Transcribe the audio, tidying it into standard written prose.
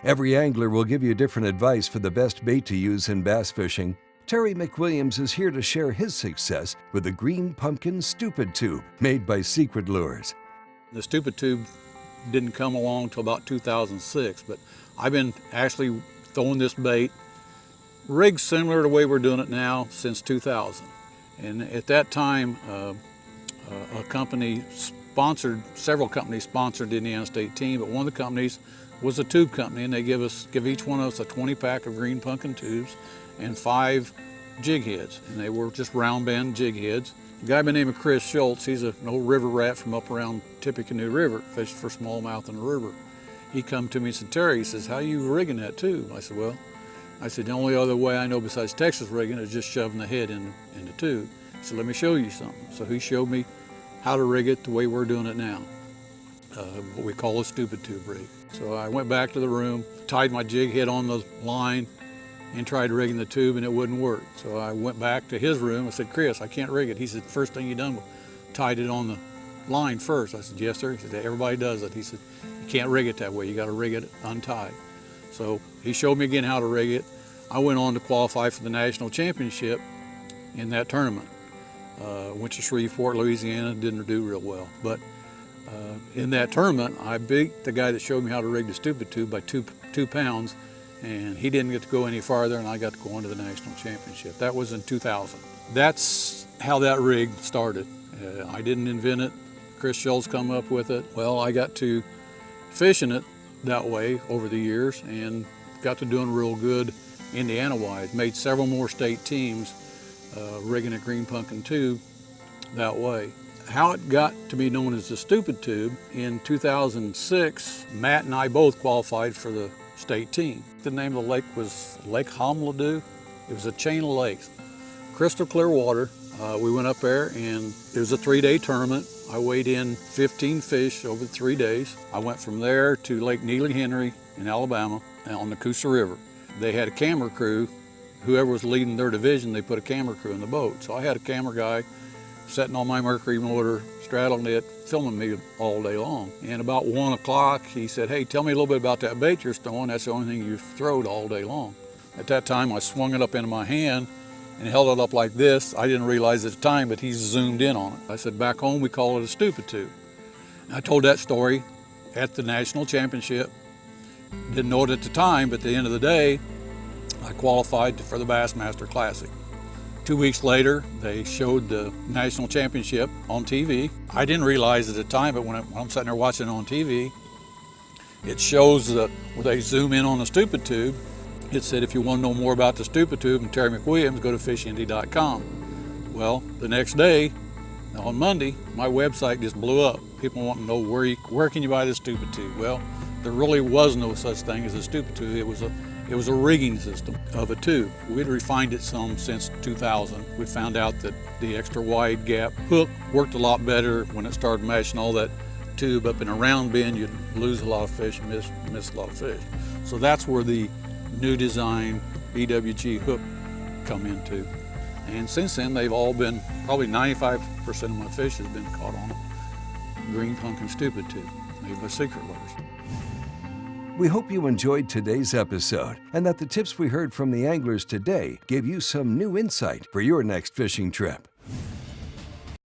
Every angler will give you different advice for the best bait to use in bass fishing. Terry McWilliams is here to share his success with the Green Pumpkin Stupid Tube made by Secret Lures. The Stupid Tube didn't come along until about 2006, but I've been actually throwing this bait, rigged similar to the way we're doing it now, since 2000. And at that time, a company sponsored, several companies sponsored the Indiana State team, but one of the companies was a tube company, and they give each one of us a 20-pack of Green Pumpkin tubes and 5 jig heads, and they were just round bend jig heads. A guy by the name of Chris Schultz, he's an old river rat from up around Tippecanoe River, fished for smallmouth in the river. He come to me and said, "Terry," he says, "how you rigging that tube?" I said, "Well," I said, "the only other way I know besides Texas rigging is just shoving the head in the tube." He said, "Let me show you something." So he showed me how to rig it the way we're doing it now, what we call a Stupid Tube rig. So I went back to the room, tied my jig head on the line, and tried rigging the tube, and it wouldn't work. So I went back to his room. I said, "Chris, I can't rig it." He said, "First thing you done was tied it on the line first." I said, "Yes, sir." He said, "Everybody does it." He said, "You can't rig it that way. You got to rig it untied." So he showed me again how to rig it. I went on to qualify for the national championship in that tournament. Went to Shreveport, Louisiana, didn't do real well. But in that tournament, I beat the guy that showed me how to rig the Stupid Tube by two pounds, and he didn't get to go any farther, and I got to go on to the national championship. That was in 2000. That's how that rig started. I didn't invent it. Chris Schultz come up with it. Well, I got to fishing it that way over the years and got to doing real good Indiana-wide. Made several more state teams rigging a Green Pumpkin tube that way. How it got to be known as the Stupid Tube, in 2006, Matt and I both qualified for the state team. The name of the lake was Lake Homladoo. It was a chain of lakes, crystal clear water. We went up there, and it was a 3-day tournament. I weighed in 15 fish over 3 days. I went from there to Lake Neely Henry in Alabama on the Coosa River. They had a camera crew. Whoever was leading their division, they put a camera crew in the boat. So I had a camera guy sitting on my Mercury motor, straddling it, filming me all day long. And about 1 o'clock, he said, "Hey, tell me a little bit about that bait you're throwing. That's the only thing you've thrown all day long." At that time, I swung it up into my hand and held it up like this. I didn't realize at the time, but he zoomed in on it. I said, "Back home, we call it a Stupid Tube." I told that story at the national championship. Didn't know it at the time, but at the end of the day, I qualified for the Bassmaster Classic. 2 weeks later, they showed the national championship on TV. I didn't realize at the time, but when I'm sitting there watching it on TV, it shows where they zoom in on the Stupid Tube. It said, "If you want to know more about the Stupid Tube and Terry McWilliams, go to fishindy.com. Well, the next day, on Monday, my website just blew up. People want to know where can you buy this Stupid Tube? Well, there really was no such thing as a Stupid Tube. It was a rigging system of a tube. We'd refined it some since 2000. We found out that the extra wide gap hook worked a lot better when it started mashing all that tube up in a round bend. You'd lose a lot of fish and miss a lot of fish. So that's where the new design EWG hook come into. And since then, they've all been, probably 95% of my fish has been caught on a Green Pumpkin Stupid Tube made by Secret Lures. We hope you enjoyed today's episode and that the tips we heard from the anglers today gave you some new insight for your next fishing trip.